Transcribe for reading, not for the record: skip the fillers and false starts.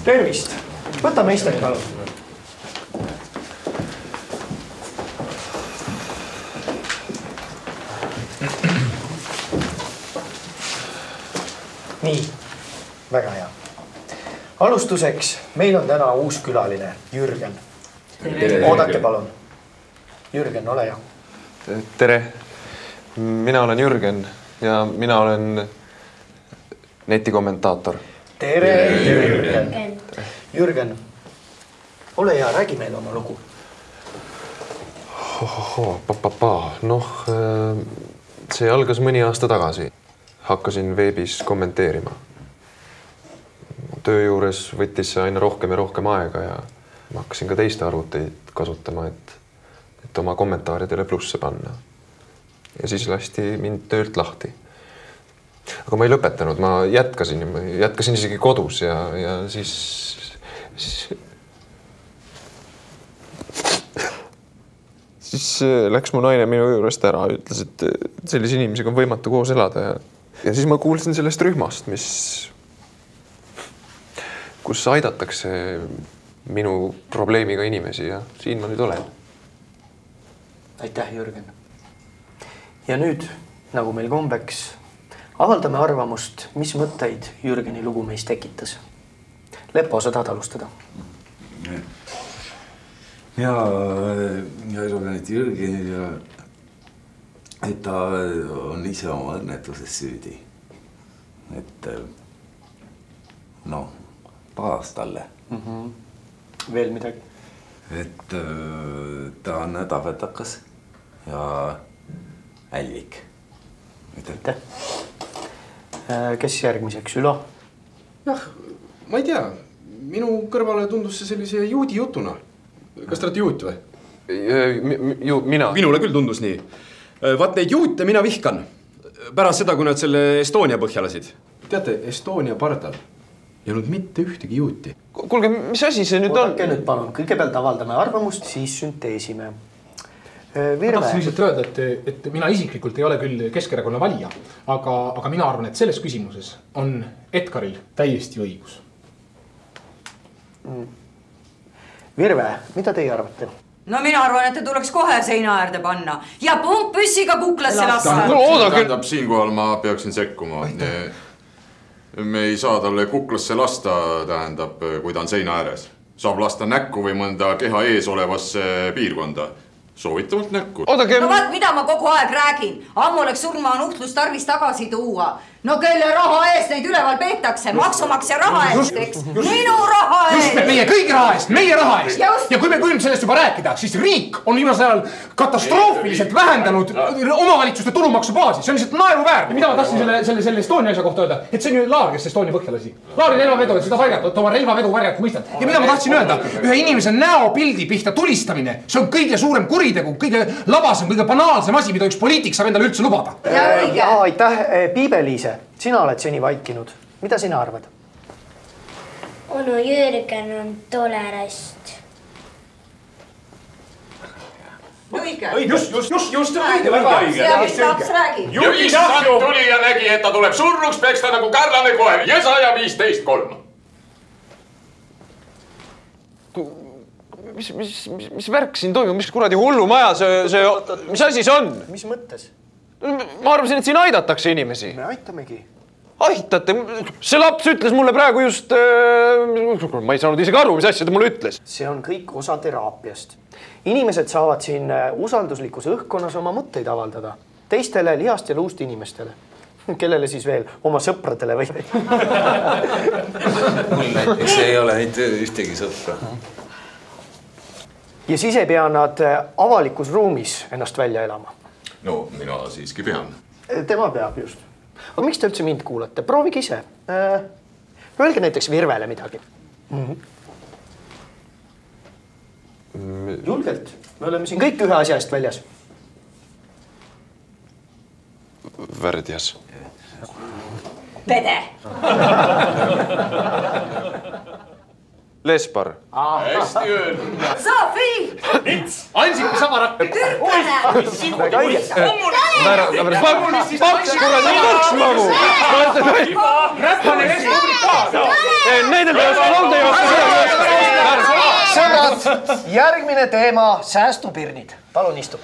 Tervist! Võtame istet, palun. Nii, väga hea. Alustuseks, meil on täna uus külaline, Jürgen. Oodake palun. Jürgen, ole hea. Tere, mina olen Jürgen ja mina olen netikommentaator. Tere, Jürgen. Jürgen, ole hea, räägi meile oma lugu. Noh, see algas mõni aasta tagasi. Hakkasin veebis kommenteerima. Töö juures võttis see aina rohkem ja rohkem aega ja ma hakkasin ka teiste arvuteid kasutama, et oma kommentaaridele plusse panna. Ja siis lasti mind töölt lahti. Aga ma ei lõpetanud, ma jätkasin isegi kodus ja siis läks mu naine minu juurest ära, ütles, et sellise inimesega on võimatu koos elada ja siis ma kuulsin sellest rühmast, kus aidatakse minu probleemiga inimesi ja siin ma nüüd olen. Aitäh, Jürgen. Ja nüüd, nagu meil kombeks, avaldame arvamust, mis mõtteid Jürgeni lugu meis tekitas. Leppo, sa tahad alustada? Ja arvan, et Jürgenil et ta on ise oma õnnetuses süüdi. Et paas talle. Veel midagi? Et ta on hädavõtakas ja älvik. Aitäh. Kes järgmiseks? Ülo? Jah, ma ei tea. Minu kõrvale tundus see sellise juudi jutuna. Kas te olete juut või? Mina. Minule küll tundus nii. Vaat neid juute mina vihkan. Pärast seda, kui nad selle Estonia põhjalasid. Teate, Estonia pardal ei olnud mitte ühtegi juuti. Kuulge, mis asi see nüüd on? Oodake nüüd palun. Kõigepealt avaldame arvamust, siis sünteesime. Ma tahtsin lihtsalt öelda, et mina isiklikult ei ole küll Keskerakonna valija, aga mina arvan, et selles küsimuses on Edgaril täiesti õigus. Virve, mida teie arvate? No mina arvan, et tuleks kohe seina äärde panna ja pumppüssiga kuklasse lasta. Tähendab, siinkohal ma peaksin sekkuma. Me ei saa talle kuklasse lasta, tähendab, kui ta on seina ääres. Saab lasta näkku või mõnda keha ees olevasse piirkonda. Soovitavalt näkku. No vaat, mida ma kogu aeg räägin. Ammu oleks surma nuhtlus tarvis tagasi tuua. No kelle raha eest neid üleval peetakse? Maksumaksja raha eest, eks? Minu raha eest! Just meie kõigi raha eest, meie raha eest! Ja kui me võime sellest juba rääkida, siis riik on viimasel ajal katastroofiliselt vähendanud omavalitsuste tulumaksubaasi. See on lihtsalt naeruväärne. Mida ma tahtsin selle Estonia asja kohta öelda? Et see on ju Laar, kes Estonia põhja lasi. Laari relvavedu, et seda varjata, oma relvavedu varjata, mõistad. Ja mida ma tahtsin öelda? Ühe inimese näopildi pihta tulistamine, see on kõige suurem kuritegu, kõige labasem, kõige banaalsem asi, mida üks poliitik saab endale üldse lubada. Ja aitäh, Piibeliise. Sina oled seni vaikinud. Mida sina arvad? Onu Jürgen on tole rast. Õige. Just õige, väga õige. Laps räägi. Issand tuli ja nägi, et ta tuleb surnuks peksta nagu kärlane koer. Jesaja 15:3. Mis värk siin toimub? Mis kuradi hullumaja see... Mis asi see on? Mis mõttes? Ma arvasin, et siin aidatakse inimesi. Me aitamegi. Aitate? See laps ütles mulle praegu just... Ma ei saanud isegi aru, mis asja ta mulle ütles. See on kõik osa teraapiast. Inimesed saavad siin usalduslikus õhkkonnas oma mõtteid avaldada. Teistele lihast ja luust inimestele. Kellele siis veel? Oma sõpradele või? Mul näiteks ei ole ühtegi sõpra. Ja siis ei pea nad avalikus ruumis ennast välja elama. No, mina siiski pean. Tema peab just. Aga miks te üldse mind kuulate? Proovige ise. Öelge näiteks Virvele midagi. Julgelt. Me oleme siin kõik ühe asja eest väljas. Värdjas. Pede. Lespar. Hästi öelnud. Sofi! Mits! Ansipi samarak! Türkane! Paks, kuradi, paks, magu! järgmine teema, säästupirnid. Palun istume.